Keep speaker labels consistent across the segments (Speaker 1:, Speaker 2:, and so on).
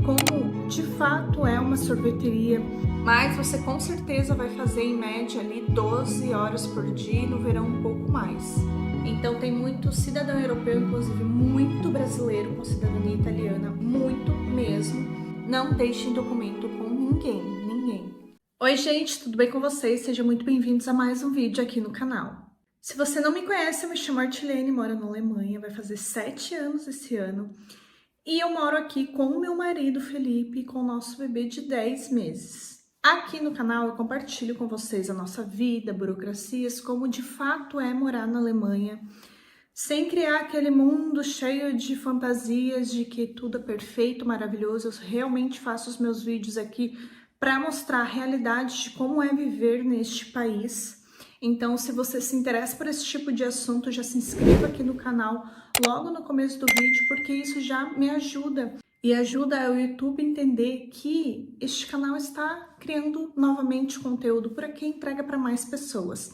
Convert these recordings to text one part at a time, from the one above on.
Speaker 1: como de fato é uma sorveteria, mas você com certeza vai fazer em média ali 12 horas por dia e no verão um pouco mais. Então tem muito cidadão europeu, inclusive muito brasileiro com cidadania italiana, muito mesmo. Não deixem documento com ninguém. Oi gente, tudo bem com vocês? Sejam muito bem-vindos a mais um vídeo aqui no canal. Se você não me conhece, eu me chamo Artilene, moro na Alemanha, vai fazer 7 anos esse ano. E eu moro aqui com o meu marido Felipe e com o nosso bebê de 10 meses. Aqui no canal eu compartilho com vocês a nossa vida, burocracias, como de fato é morar na Alemanha, sem criar aquele mundo cheio de fantasias de que tudo é perfeito, maravilhoso. Eu realmente faço os meus vídeos aqui para mostrar a realidade de como é viver neste país. Então, se você se interessa por esse tipo de assunto, já se inscreva aqui no canal logo no começo do vídeo, porque isso já me ajuda e ajuda o YouTube a entender que este canal está criando novamente conteúdo por aqui, entrega para mais pessoas.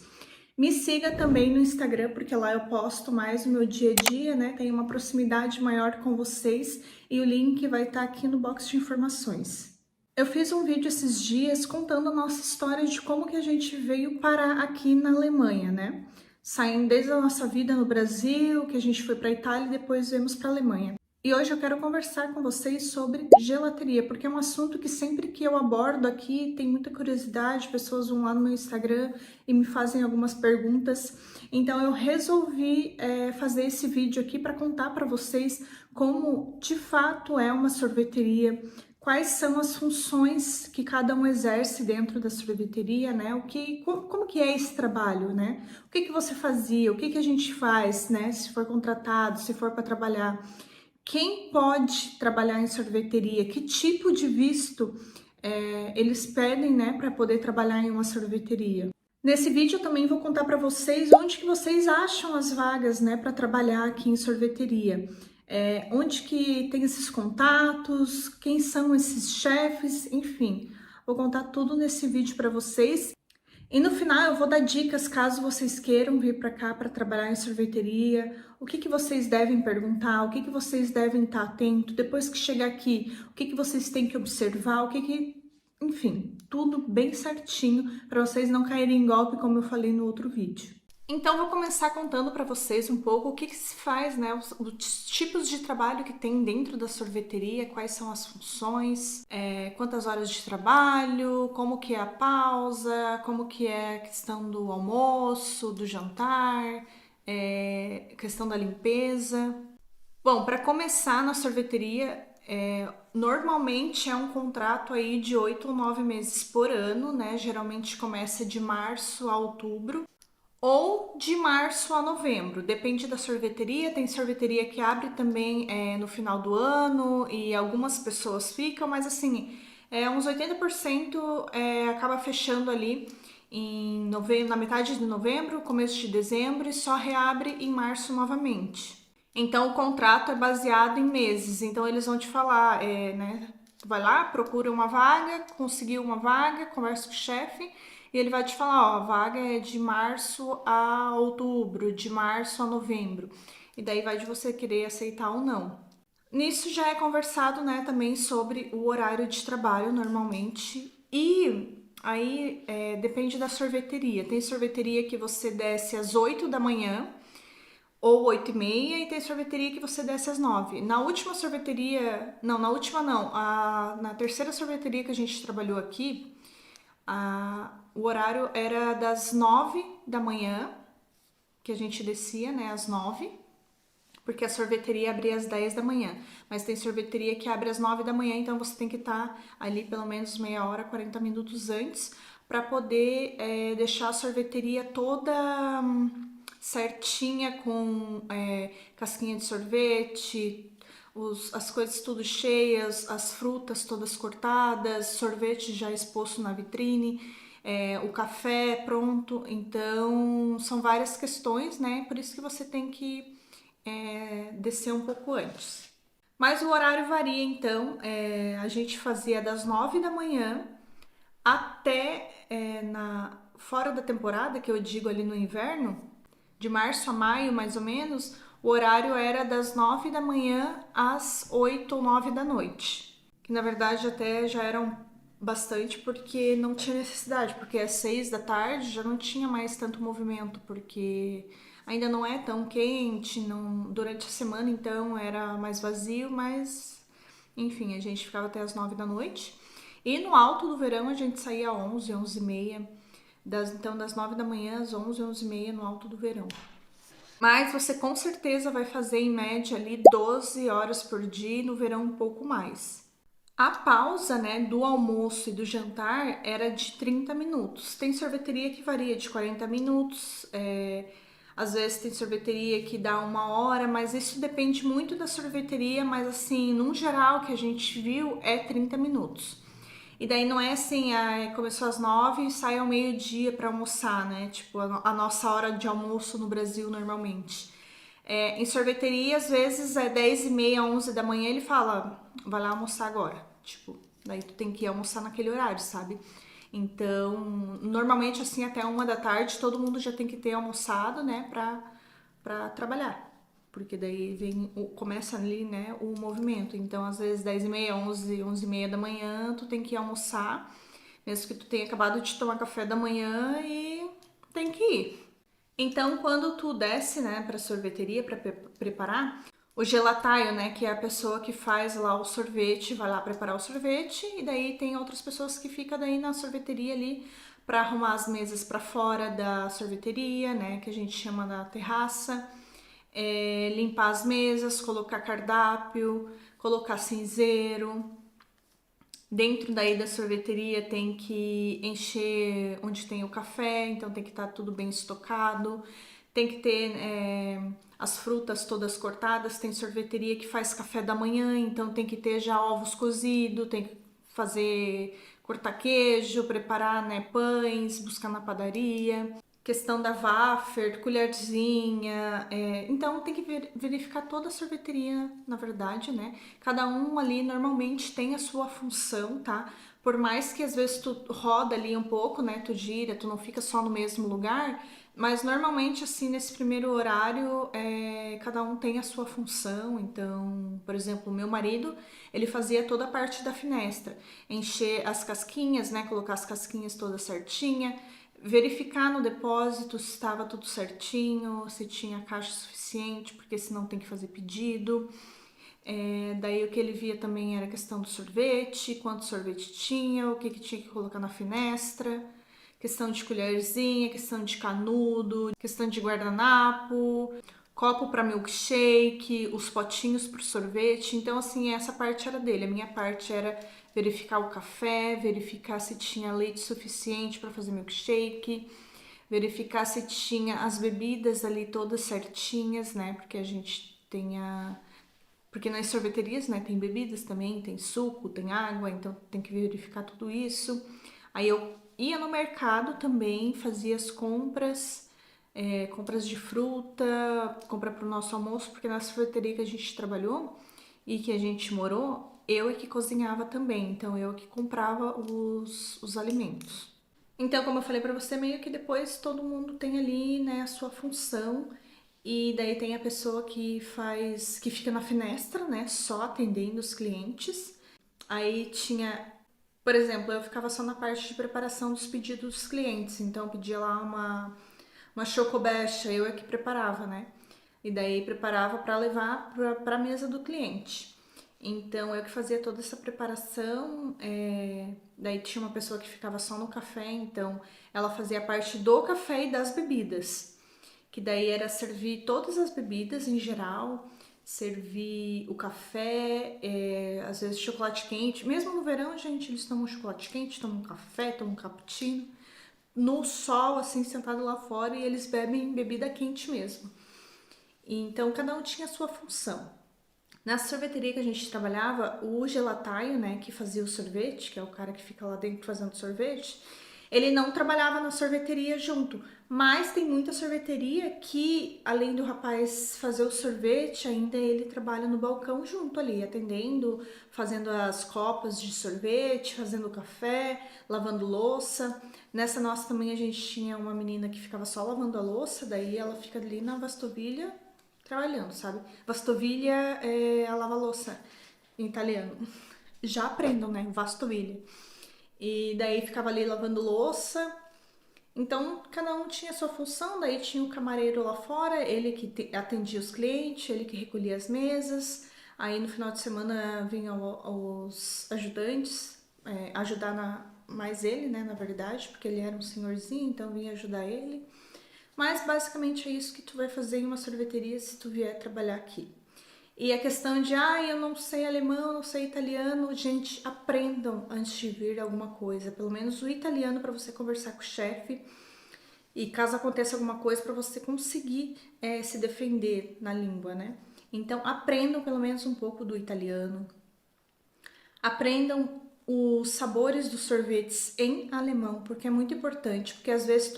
Speaker 1: Me siga também no Instagram, porque lá eu posto mais o meu dia a dia, né? Tem uma proximidade maior com vocês e o link vai estar aqui no box de informações. Eu fiz um vídeo esses dias contando a nossa história de como que a gente veio parar aqui na Alemanha, né? Saindo desde a nossa vida no Brasil, que a gente foi para a Itália e depois viemos para a Alemanha. E hoje eu quero conversar com vocês sobre gelateria, porque é um assunto que sempre que eu abordo aqui tem muita curiosidade, pessoas vão lá no meu Instagram e me fazem algumas perguntas. Então eu resolvi fazer esse vídeo aqui para contar para vocês como de fato é uma sorveteria, quais são as funções que cada um exerce dentro da sorveteria, né? Como que é esse trabalho, né? O que você fazia, o que a gente faz, né? Se for contratado, se for para trabalhar. Quem pode trabalhar em sorveteria? Que tipo de visto eles pedem, né, para poder trabalhar em uma sorveteria? Nesse vídeo eu também vou contar para vocês onde que vocês acham as vagas, né, para trabalhar aqui em sorveteria. Onde que tem esses contatos, quem são esses chefes, enfim. Vou contar tudo nesse vídeo para vocês. E no final eu vou dar dicas caso vocês queiram vir para cá para trabalhar em sorveteria, o que vocês devem perguntar, o que vocês devem estar atento, depois que chegar aqui, o que vocês têm que observar, enfim, tudo bem certinho para vocês não caírem em golpe, como eu falei no outro vídeo. Então, vou começar contando para vocês um pouco o que se faz, né, os tipos de trabalho que tem dentro da sorveteria, quais são as funções, quantas horas de trabalho, como que é a pausa, como que é a questão do almoço, do jantar, questão da limpeza. Bom, para começar na sorveteria, normalmente é um contrato aí de 8 ou 9 meses por ano, né? Geralmente começa de março a outubro ou de março a novembro, depende da sorveteria. Tem sorveteria que abre também no final do ano e algumas pessoas ficam, mas assim, uns 80% acaba fechando ali em novembro, na metade de novembro, começo de dezembro, e só reabre em março novamente. Então o contrato é baseado em meses, então eles vão te falar, né? Tu vai lá, procura uma vaga, conseguiu uma vaga, conversa com o chefe e ele vai te falar, ó, a vaga é de março a outubro, de março a novembro. E daí vai de você querer aceitar ou não. Nisso já é conversado, né, também sobre o horário de trabalho normalmente. E aí depende da sorveteria. Tem sorveteria que você desce às 8 da manhã ou 8h30, e tem sorveteria que você desce às 9. Na última sorveteria, não, na última não, na terceira sorveteria que a gente trabalhou aqui, o horário era das 9 da manhã, que a gente descia, né, às 9, porque a sorveteria abria às 10 da manhã, mas tem sorveteria que abre às 9 da manhã, então você tem que estar ali pelo menos meia hora, 40 minutos antes, para poder deixar a sorveteria toda certinha, com casquinha de sorvete, as coisas tudo cheias, as frutas todas cortadas, sorvete já exposto na vitrine, o café pronto. Então são várias questões, né? Por isso que você tem que descer um pouco antes. Mas o horário varia, então a gente fazia das 9 da manhã até fora da temporada, que eu digo ali no inverno, de março a maio mais ou menos, o horário era das 9 da manhã às 8 ou 9 da noite. que na verdade até já eram bastante porque não tinha necessidade, porque às 6 da tarde já não tinha mais tanto movimento, porque ainda não é tão quente, não, durante a semana então era mais vazio, mas enfim, a gente ficava até as 9 da noite. E no alto do verão a gente saía às 11, 11h30, então das 9 da manhã às 11, 11h30 no alto do verão. Mas você com certeza vai fazer em média ali 12 horas por dia e no verão um pouco mais. A pausa, né, do almoço e do jantar era de 30 minutos. Tem sorveteria que varia de 40 minutos, às vezes tem sorveteria que dá 1 hora, mas isso depende muito da sorveteria, mas assim, num geral que a gente viu é 30 minutos. E daí não é assim, começou às 9 e sai ao meio-dia para almoçar, né? Tipo, a nossa hora de almoço no Brasil normalmente. Em sorveteria, às vezes é 10h30, 11 da manhã, ele fala, vai lá almoçar agora. Tipo, daí tu tem que ir almoçar naquele horário, sabe? Então, normalmente assim, até 1 da tarde, todo mundo já tem que ter almoçado, né, pra trabalhar. Porque daí começa ali, né, o movimento. Então, às vezes, 10h30, 11, 11h30 da manhã, tu tem que ir almoçar, mesmo que tu tenha acabado de tomar café da manhã e tem que ir. Então, quando tu desce, né, para sorveteria para preparar, o gelataio, né, que é a pessoa que faz lá o sorvete, vai lá preparar o sorvete, e daí tem outras pessoas que ficam daí na sorveteria ali para arrumar as mesas para fora da sorveteria, né, que a gente chama da terraça, limpar as mesas, colocar cardápio, colocar cinzeiro. Dentro daí da sorveteria tem que encher onde tem o café, então tem que estar tudo bem estocado. Tem que ter as frutas todas cortadas. Tem sorveteria que faz café da manhã, então tem que ter já ovos cozidos, tem que fazer, cortar queijo, preparar, né, pães, buscar na padaria. Questão da wafer, colherzinha, então tem que verificar toda a sorveteria, na verdade, né? Cada um ali normalmente tem a sua função, tá? Por mais que às vezes tu roda ali um pouco, né? Tu gira, tu não fica só no mesmo lugar, mas normalmente assim nesse primeiro horário cada um tem a sua função. Então, por exemplo, o meu marido ele fazia toda a parte da finestra, encher as casquinhas, né? Colocar as casquinhas todas certinha, verificar no depósito se estava tudo certinho, se tinha caixa suficiente, porque senão tem que fazer pedido. Daí o que ele via também era a questão do sorvete, quanto sorvete tinha, o que tinha que colocar na finestra, questão de colherzinha, questão de canudo, questão de guardanapo, copo para milkshake, os potinhos para sorvete. Então, assim, essa parte era dele. A minha parte era verificar o café, verificar se tinha leite suficiente para fazer milkshake, verificar se tinha as bebidas ali todas certinhas, né? Porque a gente tem porque nas sorveterias, né, tem bebidas também, tem suco, tem água, então tem que verificar tudo isso. Aí eu ia no mercado também, fazia as compras, compras de fruta, compra para o nosso almoço, porque na sorveteria que a gente trabalhou e que a gente morou, eu é que cozinhava também, então eu é que comprava os alimentos. Então, como eu falei para você, meio que depois todo mundo tem ali, né, a sua função. E daí tem a pessoa que faz, que fica na finestra, né, só atendendo os clientes. Aí tinha, por exemplo, eu ficava só na parte de preparação dos pedidos dos clientes. Então eu pedia lá uma chocobecha, eu é que preparava, né? E daí preparava para levar para a mesa do cliente. Então eu que fazia toda essa preparação, daí tinha uma pessoa que ficava só no café, então ela fazia parte do café e das bebidas, que daí era servir todas as bebidas em geral, servir o café, às vezes chocolate quente. Mesmo no verão, gente, eles tomam chocolate quente, tomam café, tomam cappuccino. No sol, assim, sentado lá fora, e eles bebem bebida quente mesmo. Então, cada um tinha a sua função. Na sorveteria que a gente trabalhava, o gelataio, né, que fazia o sorvete, que é o cara que fica lá dentro fazendo sorvete, ele não trabalhava na sorveteria junto, mas tem muita sorveteria que, além do rapaz fazer o sorvete, ainda ele trabalha no balcão junto ali, atendendo, fazendo as copas de sorvete, fazendo café, lavando louça. Nessa nossa também a gente tinha uma menina que ficava só lavando a louça, daí ela fica ali na vastovilha trabalhando, sabe? Vastovilha é a lava-louça em italiano. já aprendam, né? Vastuvilha. E daí ficava ali lavando louça. Então, cada um tinha a sua função, daí tinha o camareiro lá fora, ele que atendia os clientes, ele que recolhia as mesas. Aí no final de semana vinham os ajudantes ajudar mais ele, né, na verdade, porque ele era um senhorzinho, então vinha ajudar ele. Mas basicamente é isso que tu vai fazer em uma sorveteria se tu vier trabalhar aqui. E a questão de, eu não sei alemão, não sei italiano, gente, aprendam antes de vir alguma coisa, pelo menos o italiano para você conversar com o chefe e caso aconteça alguma coisa para você conseguir se defender na língua, né? Então aprendam pelo menos um pouco do italiano, aprendam os sabores dos sorvetes em alemão, porque é muito importante, porque às vezes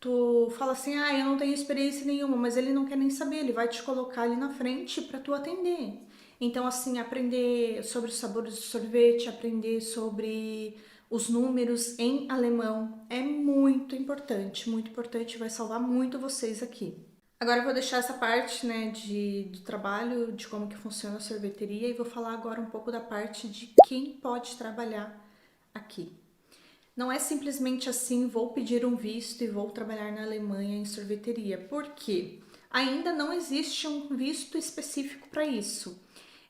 Speaker 1: tu fala assim, eu não tenho experiência nenhuma, mas ele não quer nem saber, ele vai te colocar ali na frente para tu atender. Então, assim, aprender sobre os sabores do sorvete, aprender sobre os números em alemão é muito importante, vai salvar muito vocês aqui. Agora eu vou deixar essa parte, né, do trabalho, de como que funciona a sorveteria e vou falar agora um pouco da parte de quem pode trabalhar aqui. Não é simplesmente assim, vou pedir um visto e vou trabalhar na Alemanha em sorveteria, porque ainda não existe um visto específico para isso.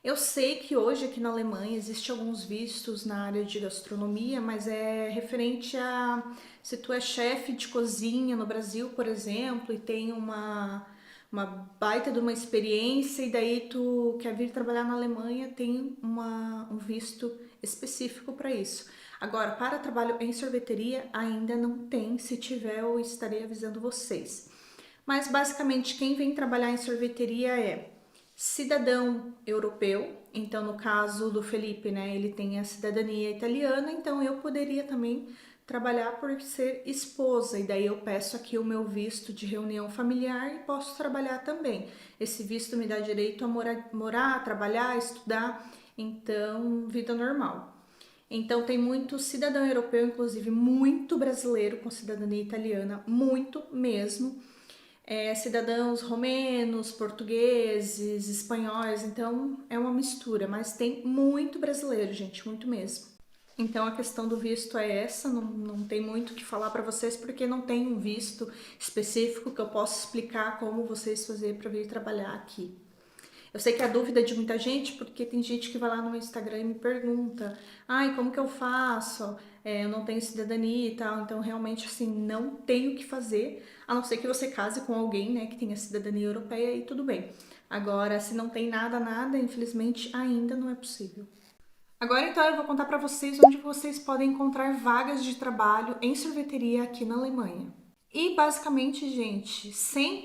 Speaker 1: Eu sei que hoje aqui na Alemanha existe alguns vistos na área de gastronomia, mas é referente a se tu é chefe de cozinha no Brasil, por exemplo, e tem uma baita de uma experiência e daí tu quer vir trabalhar na Alemanha, tem um visto específico para isso. Agora, para trabalho em sorveteria ainda não tem, se tiver eu estarei avisando vocês. Mas basicamente quem vem trabalhar em sorveteria é cidadão europeu, então no caso do Felipe, né, ele tem a cidadania italiana, então eu poderia também trabalhar por ser esposa, e daí eu peço aqui o meu visto de reunião familiar e posso trabalhar também. Esse visto me dá direito a morar, trabalhar, estudar, então vida normal. Então tem muito cidadão europeu, inclusive muito brasileiro com cidadania italiana, muito mesmo. Cidadãos romenos, portugueses, espanhóis, então é uma mistura, mas tem muito brasileiro, gente, muito mesmo. Então a questão do visto é essa, não tem muito o que falar para vocês porque não tem um visto específico que eu possa explicar como vocês fazer para vir trabalhar aqui. Eu sei que é a dúvida de muita gente, porque tem gente que vai lá no meu Instagram e me pergunta, como que eu faço? Eu não tenho cidadania e tal, então realmente assim, não tenho o que fazer, a não ser que você case com alguém, né, que tenha cidadania europeia e tudo bem. Agora, se não tem nada, infelizmente ainda não é possível. Agora então eu vou contar para vocês onde vocês podem encontrar vagas de trabalho em sorveteria aqui na Alemanha. E basicamente, gente,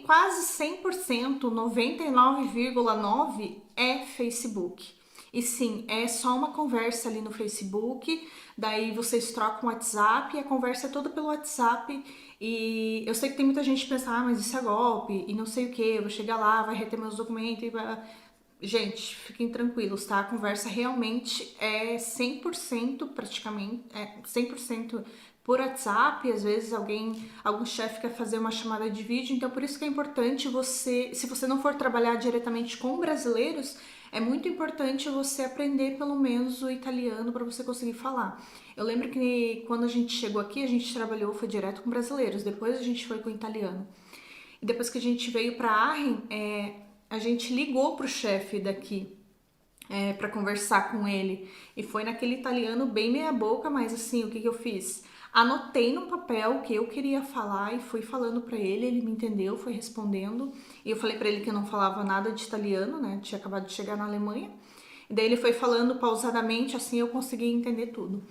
Speaker 1: quase 100%, 99,9% é Facebook. E sim, é só uma conversa ali no Facebook, daí vocês trocam o WhatsApp, e a conversa é toda pelo WhatsApp. E eu sei que tem muita gente que pensa, mas isso é golpe, e não sei o que, eu vou chegar lá, vai reter meus documentos e vai... Gente, fiquem tranquilos, tá? A conversa realmente é 100% praticamente, 100% por WhatsApp, às vezes algum chefe quer fazer uma chamada de vídeo, então por isso que é importante você, se você não for trabalhar diretamente com brasileiros, é muito importante você aprender pelo menos o italiano para você conseguir falar. Eu lembro que quando a gente chegou aqui, a gente trabalhou, foi direto com brasileiros, depois a gente foi com italiano. E depois que a gente veio para Arren, a gente ligou pro chefe daqui para conversar com ele e foi naquele italiano bem meia boca, mas assim, o que eu fiz? Anotei no papel o que eu queria falar e fui falando para ele me entendeu, foi respondendo. E eu falei para ele que eu não falava nada de italiano, né? Tinha acabado de chegar na Alemanha. E daí ele foi falando pausadamente, assim eu consegui entender tudo.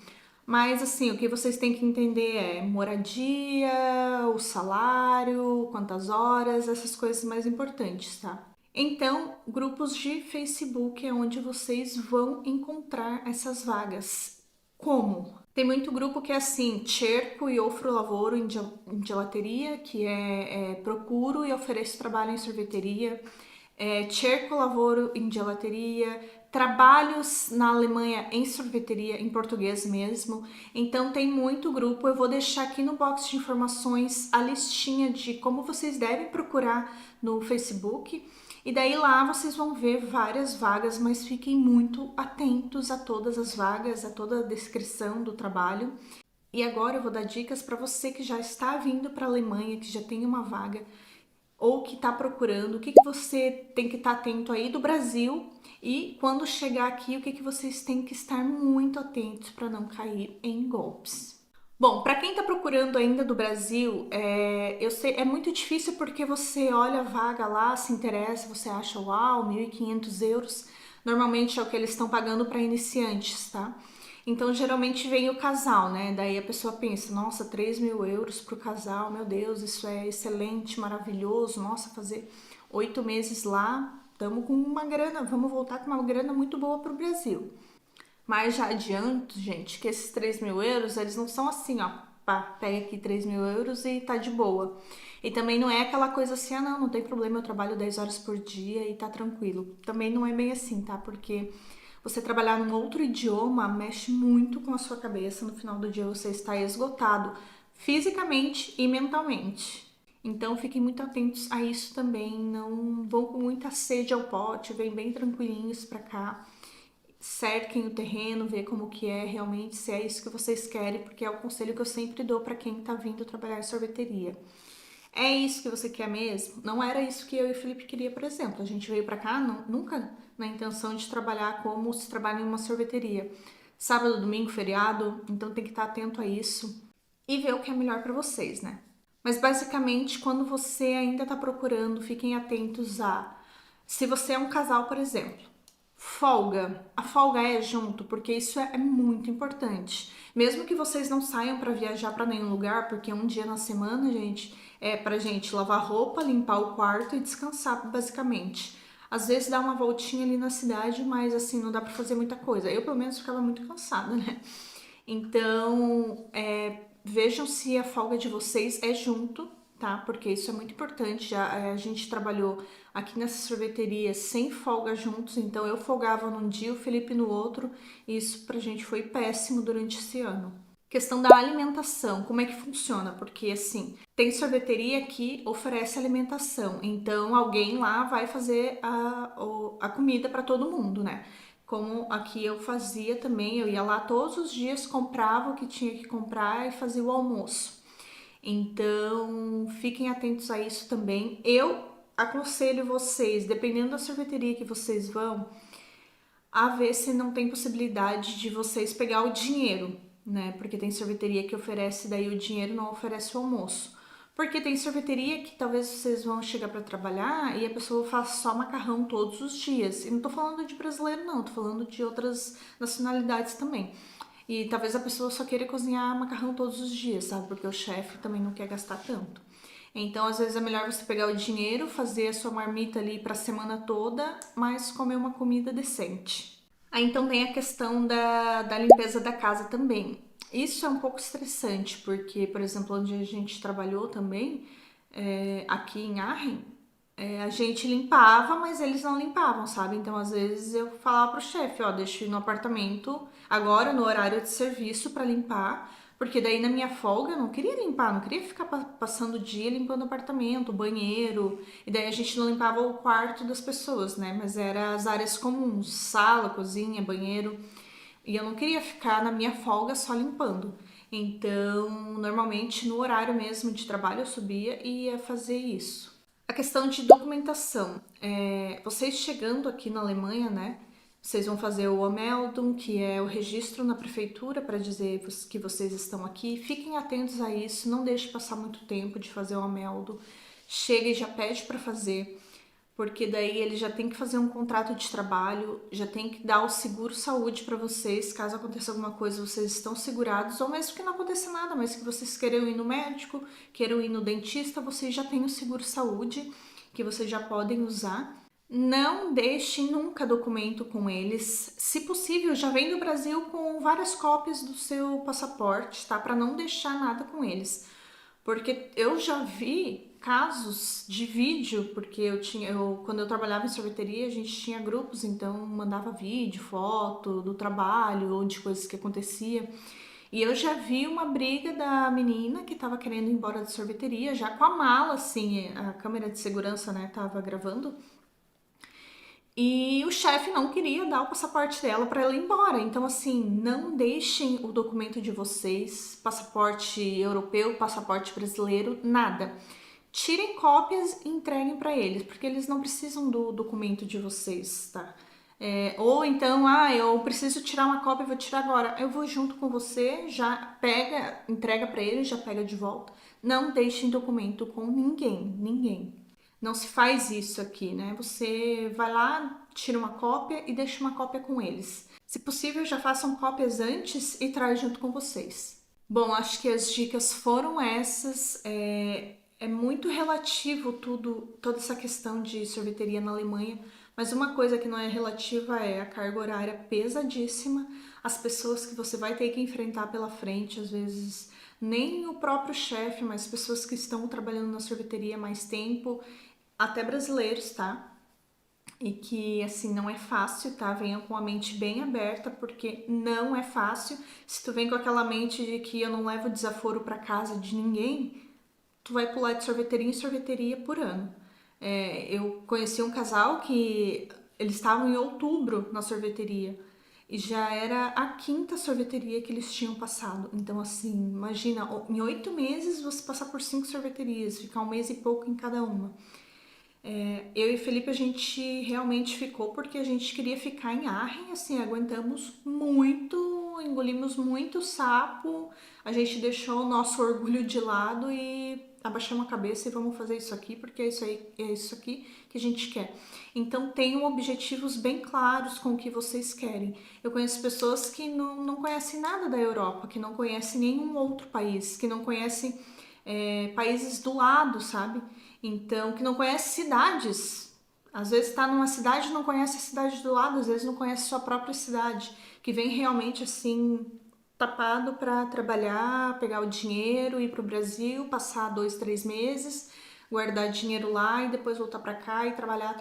Speaker 1: Mas assim, o que vocês têm que entender é moradia, o salário, quantas horas, essas coisas mais importantes, tá? Então, grupos de Facebook é onde vocês vão encontrar essas vagas. Como? Tem muito grupo que é assim, cerco e offro lavoro em gelateria, que procuro e ofereço trabalho em sorveteria, cerco lavoro em gelateria, trabalhos na Alemanha em sorveteria, em português mesmo. Então tem muito grupo, eu vou deixar aqui no box de informações a listinha de como vocês devem procurar no Facebook. E daí lá vocês vão ver várias vagas, mas fiquem muito atentos a todas as vagas, a toda a descrição do trabalho. E agora eu vou dar dicas para você que já está vindo para a Alemanha, que já tem uma vaga ou que está procurando, o que você tem que estar atento aí do Brasil e quando chegar aqui, o que vocês têm que estar muito atentos para não cair em golpes. Bom, para quem está procurando ainda do Brasil, eu sei, é muito difícil porque você olha a vaga lá, se interessa, você acha, uau, 1.500 euros, normalmente é o que eles estão pagando para iniciantes, tá? Então, geralmente vem o casal, né? Daí a pessoa pensa, nossa, 3.000 euros pro casal, meu Deus, isso é excelente, maravilhoso, nossa, fazer 8 meses lá, estamos com uma grana, vamos voltar com uma grana muito boa pro Brasil. Mas já adianto, gente, que esses 3.000 euros, eles não são assim, ó, pá, pega aqui 3.000 euros e tá de boa. E também não é aquela coisa assim, ah, não tem problema, eu trabalho 10 horas por dia e tá tranquilo. Também não é bem assim, tá? Porque você trabalhar num outro idioma mexe muito com a sua cabeça. No final do dia você está esgotado fisicamente e mentalmente. Então fiquem muito atentos a isso também. Não vão com muita sede ao pote, vem bem tranquilinhos para cá. Cerquem o terreno, ver como que é realmente, se é isso que vocês querem, porque é o conselho que eu sempre dou para quem tá vindo trabalhar em sorveteria. É isso que você quer mesmo? Não era isso que eu e o Felipe queria, por exemplo. A gente veio para cá nunca na intenção de trabalhar como se trabalha em uma sorveteria. Sábado, domingo, feriado, então tem que estar atento a isso e ver o que é melhor para vocês, né? Mas basicamente, quando você ainda está procurando, fiquem atentos a se você é um casal, por exemplo, folga. A folga é junto, porque isso é muito importante. Mesmo que vocês não saiam para viajar para nenhum lugar, porque um dia na semana, gente, é pra gente lavar roupa, limpar o quarto e descansar, basicamente. Às vezes dá uma voltinha ali na cidade, mas assim, não dá para fazer muita coisa. Eu, pelo menos, ficava muito cansada, né? Então, vejam se a folga de vocês é junto, tá? Porque isso é muito importante. Já a gente trabalhou aqui nessa sorveteria sem folga juntos, então eu folgava num dia, o Felipe no outro, e isso pra gente foi péssimo durante esse ano. Questão da alimentação, como é que funciona? Porque assim, tem sorveteria que oferece alimentação, então alguém lá vai fazer a comida para todo mundo, né? Como aqui eu fazia também, eu ia lá todos os dias, comprava o que tinha que comprar e fazia o almoço. Então, fiquem atentos a isso também. Eu aconselho vocês, dependendo da sorveteria que vocês vão, a ver se não tem possibilidade de vocês pegar o dinheiro, né? Porque tem sorveteria que oferece daí o dinheiro, não oferece o almoço. Porque tem sorveteria que talvez vocês vão chegar para trabalhar e a pessoa faz só macarrão todos os dias. E não tô falando de brasileiro não, tô falando de outras nacionalidades também. E talvez a pessoa só queira cozinhar macarrão todos os dias, sabe? Porque o chefe também não quer gastar tanto. Então, às vezes é melhor você pegar o dinheiro, fazer a sua marmita ali para a semana toda, mas comer uma comida decente. Aí então tem a questão da limpeza da casa também. Isso é um pouco estressante, porque, por exemplo, onde a gente trabalhou também, aqui em Arren, a gente limpava, mas eles não limpavam, sabe? Então, às vezes eu falava pro chefe, ó, deixa eu ir no apartamento agora no horário de serviço para limpar, porque daí na minha folga eu não queria limpar, não queria ficar passando o dia limpando o apartamento, o banheiro, e daí a gente não limpava o quarto das pessoas, né? Mas era as áreas comuns, sala, cozinha, banheiro, e eu não queria ficar na minha folga só limpando. Então, normalmente no horário mesmo de trabalho eu subia e ia fazer isso. A questão de documentação. Vocês chegando aqui na Alemanha, né? Vocês vão fazer o Anmeldung, que é o registro na prefeitura para dizer que vocês estão aqui. Fiquem atentos a isso, não deixe passar muito tempo de fazer o Anmeldung. Chega e já pede para fazer, porque daí ele já tem que fazer um contrato de trabalho, já tem que dar o seguro saúde para vocês, caso aconteça alguma coisa, vocês estão segurados, ou mesmo que não aconteça nada, mas que vocês queiram ir no médico, queiram ir no dentista, vocês já têm o seguro saúde, que vocês já podem usar. Não deixe nunca documento com eles. Se possível, já vem do Brasil com várias cópias do seu passaporte, tá? Para não deixar nada com eles. Porque eu já vi casos de vídeo, porque quando eu trabalhava em sorveteria, a gente tinha grupos, então mandava vídeo, foto do trabalho ou de coisas que acontecia. E eu já vi uma briga da menina que tava querendo ir embora da sorveteria, já com a mala, assim, a câmera de segurança, né, tava gravando. E o chefe não queria dar o passaporte dela para ela ir embora. Então, assim, não deixem o documento de vocês, passaporte europeu, passaporte brasileiro, nada. Tirem cópias e entreguem para eles, porque eles não precisam do documento de vocês, tá? Ou então, eu preciso tirar uma cópia, vou tirar agora. Eu vou junto com você, já pega, entrega para eles, já pega de volta. Não deixem documento com ninguém, ninguém. Não se faz isso aqui, né? Você vai lá, tira uma cópia e deixa uma cópia com eles. Se possível, já façam cópias antes e traz junto com vocês. Bom, acho que as dicas foram essas. É muito relativo toda essa questão de sorveteria na Alemanha, mas uma coisa que não é relativa é a carga horária pesadíssima, as pessoas que você vai ter que enfrentar pela frente, às vezes nem o próprio chefe, mas pessoas que estão trabalhando na sorveteria há mais tempo, até brasileiros, tá? E que, assim, não é fácil, tá? Venham com a mente bem aberta, porque não é fácil. Se tu vem com aquela mente de que eu não levo desaforo para casa de ninguém, tu vai pular de sorveteria em sorveteria por ano. Eu conheci um casal que eles estavam em outubro na sorveteria e já era a quinta sorveteria que eles tinham passado. Então, assim, imagina, em 8 meses você passar por 5 sorveterias, ficar 1 mês e pouco em cada uma. Eu e Felipe, a gente realmente ficou porque a gente queria ficar em Arren, assim, aguentamos muito, engolimos muito sapo, a gente deixou o nosso orgulho de lado e abaixamos a cabeça e vamos fazer isso aqui, porque é isso aqui que a gente quer. Então tenham objetivos bem claros com o que vocês querem. Eu conheço pessoas que não conhecem nada da Europa, que não conhecem nenhum outro país, que não conhecem países do lado, sabe? Então, que não conhece cidades. Às vezes está numa cidade e não conhece a cidade do lado, às vezes não conhece sua própria cidade, que vem realmente assim tapado para trabalhar, pegar o dinheiro, ir para o Brasil, passar 2, 3 meses, guardar dinheiro lá e depois voltar para cá e trabalhar.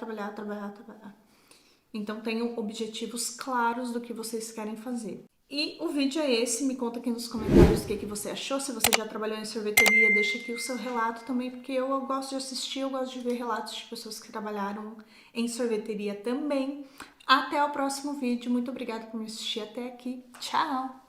Speaker 1: Então tenham objetivos claros do que vocês querem fazer. E o vídeo é esse, me conta aqui nos comentários o que você achou, se você já trabalhou em sorveteria, deixa aqui o seu relato também, porque eu gosto de assistir, eu gosto de ver relatos de pessoas que trabalharam em sorveteria também. Até o próximo vídeo, muito obrigada por me assistir até aqui, tchau!